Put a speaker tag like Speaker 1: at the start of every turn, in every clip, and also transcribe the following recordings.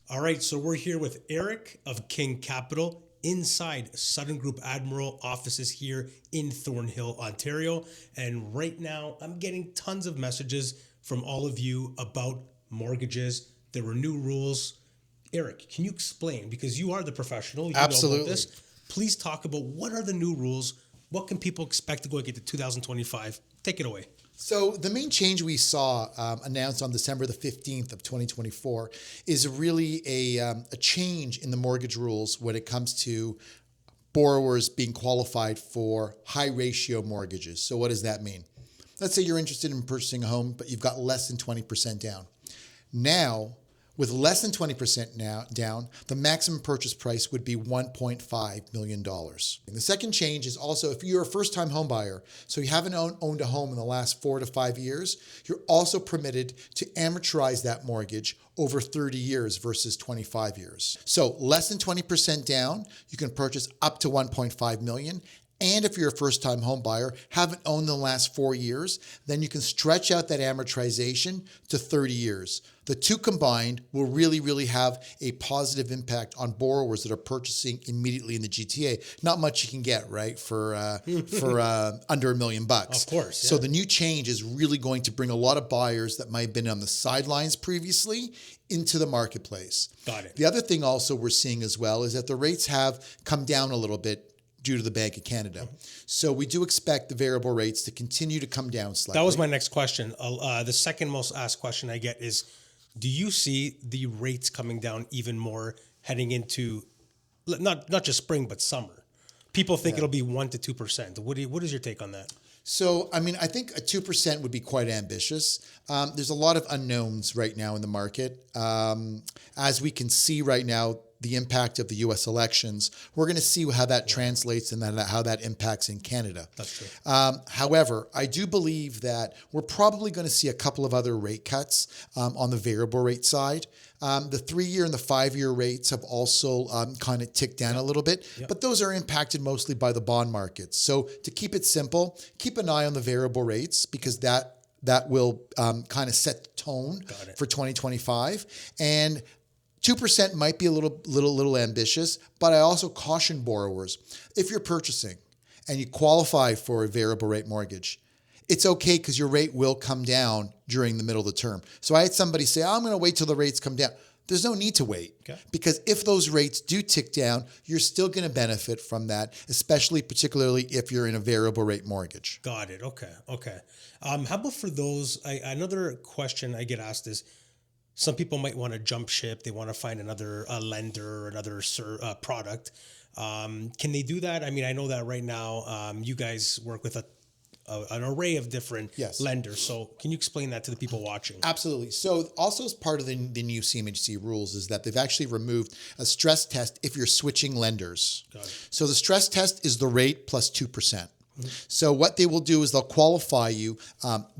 Speaker 1: All right, so we're here with Eric of King Capital inside Sutton Group Admiral offices here in Thornhill, Ontario. And right now, I'm getting tons of messages from all of you about mortgages. There were new rules. Eric, can you explain? Because you are the professional, you know about
Speaker 2: Absolutely.
Speaker 1: this. Please talk about what are the new rules? What can people expect to going into 2025? Take it away.
Speaker 2: So the main change we saw announced on December the 15th of 2024 is really a change in the mortgage rules when it comes to borrowers being qualified for high ratio mortgages. So what does that mean? Let's say you're interested in purchasing a home, but you've got less than 20% down. Now, with less than 20% now down, the maximum purchase price would be $1.5 million. And the second change is also if you're a first-time home buyer, so you haven't owned a home in the last 4 to 5 years, you're also permitted to amortize that mortgage over 30 years versus 25 years. So less than 20% down, you can purchase up to $1.5 million. And if you're a first-time home buyer, haven't owned in the last 4 years, then you can stretch out that amortization to 30 years. The two combined will really have a positive impact on borrowers that are purchasing immediately in the GTA. Not much you can get, right, for under $1 million.
Speaker 1: Of course. Yeah.
Speaker 2: So the new change is really going to bring a lot of buyers that might have been on the sidelines previously into the marketplace.
Speaker 1: Got it.
Speaker 2: The other thing also we're seeing as well is that the rates have come down a little bit due to the Bank of Canada. So we do expect the variable rates to continue to come down slightly.
Speaker 1: That was my next question. The second most asked question I get is, do you see the rates coming down even more heading into not just spring, but summer? People think it'll be 1% to 2%. What is your take on that?
Speaker 2: So, I mean, I think a 2% would be quite ambitious. There's a lot of unknowns right now in the market. As we can see right now, the impact of the U.S. elections, we're going to see how that translates and how that impacts in Canada.
Speaker 1: That's true.
Speaker 2: However, I do believe that we're probably going to see a couple of other rate cuts on the variable rate side. The 3-year and the 5-year rates have also kind of ticked down a little bit, but those are impacted mostly by the bond markets. So to keep it simple, keep an eye on the variable rates because that will kind of set the tone for 2025. And 2% might be a little ambitious, but I also caution borrowers, if you're purchasing and you qualify for a variable rate mortgage, it's okay because your rate will come down during the middle of the term. So I had somebody say, I'm going to wait till the rates come down. There's no need to wait because if those rates do tick down, you're still going to benefit from that, particularly if you're in a variable rate mortgage.
Speaker 1: Got it. Okay. How about for those, another question I get asked is, some people might want to jump ship. They want to find another lender or another product. Can they do that? I mean, I know that right now you guys work with an array of different lenders. So can you explain that to the people watching?
Speaker 2: Absolutely. So also as part of the new CMHC rules is that they've actually removed a stress test if you're switching lenders.
Speaker 1: Got it.
Speaker 2: So the stress test is the rate plus 2%. So what they will do is they'll qualify you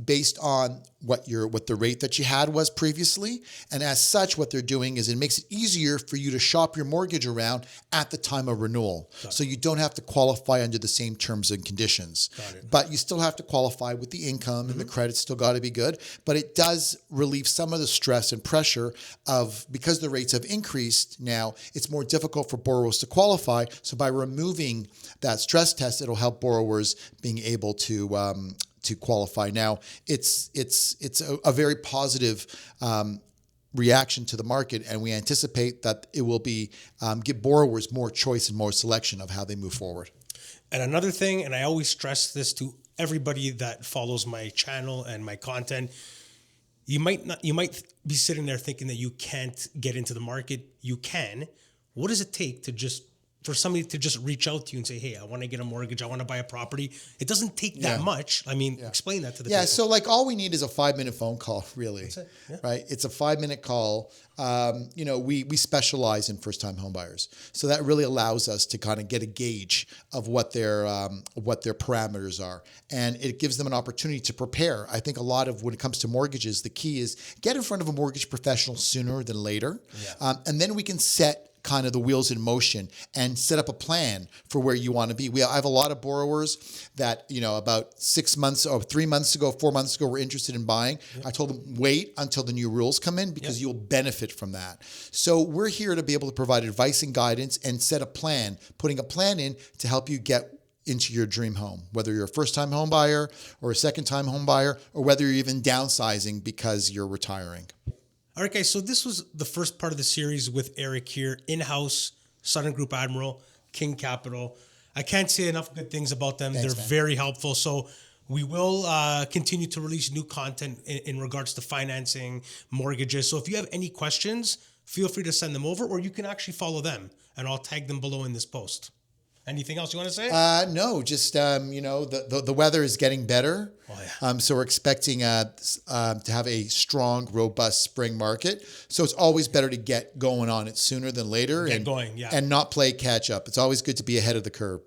Speaker 2: based on what the rate that you had was previously. And as such, what they're doing is it makes it easier for you to shop your mortgage around at the time of renewal. So you don't have to qualify under the same terms and conditions. But you still have to qualify with the income and the credit's still got to be good. But it does relieve some of the stress and pressure because the rates have increased now, it's more difficult for borrowers to qualify. So by removing that stress test, it'll help borrowers being able to qualify. Now, it's a very positive reaction to the market, and we anticipate that it will give borrowers more choice and more selection of how they move forward.
Speaker 1: And another thing, and I always stress this to everybody that follows my channel and my content, you might be sitting there thinking that you can't get into the market. You can. What does it take for somebody to just reach out to you and say, hey, I want to get a mortgage, I want to buy a property? It doesn't take that much. I mean, explain that to the people.
Speaker 2: So like all we need is a 5-minute phone call, really. That's it. Right? It's a 5-minute call. We specialize in first-time home buyers. So that really allows us to kind of get a gauge of what their parameters are. And it gives them an opportunity to prepare. I think a lot of when it comes to mortgages, the key is get in front of a mortgage professional sooner than later. And then we can set kind of the wheels in motion and set up a plan for where you want to be. I have a lot of borrowers that, about 6 months or 3 months ago, 4 months ago, were interested in buying. I told them, wait until the new rules come in because you'll benefit from that. So we're here to be able to provide advice and guidance and set a plan, putting a plan in to help you get into your dream home, whether you're a first-time home buyer or a second-time home buyer, or whether you're even downsizing because you're retiring.
Speaker 1: All right, guys. So this was the first part of the series with Eric here, in-house, Southern Group Admiral, King Capital. I can't say enough good things about them.
Speaker 2: Thanks,
Speaker 1: They're
Speaker 2: man.
Speaker 1: very helpful. So we will continue to release new content in regards to financing, mortgages. So if you have any questions, feel free to send them over, or you can actually follow them, and I'll tag them below in this post. Anything else you want to say?
Speaker 2: No, just, the weather is getting better.
Speaker 1: Oh, yeah.
Speaker 2: So we're expecting to have a strong, robust spring market. So it's always better to get going on it sooner than later.
Speaker 1: Get going, yeah.
Speaker 2: And not play catch up. It's always good to be ahead of the curve.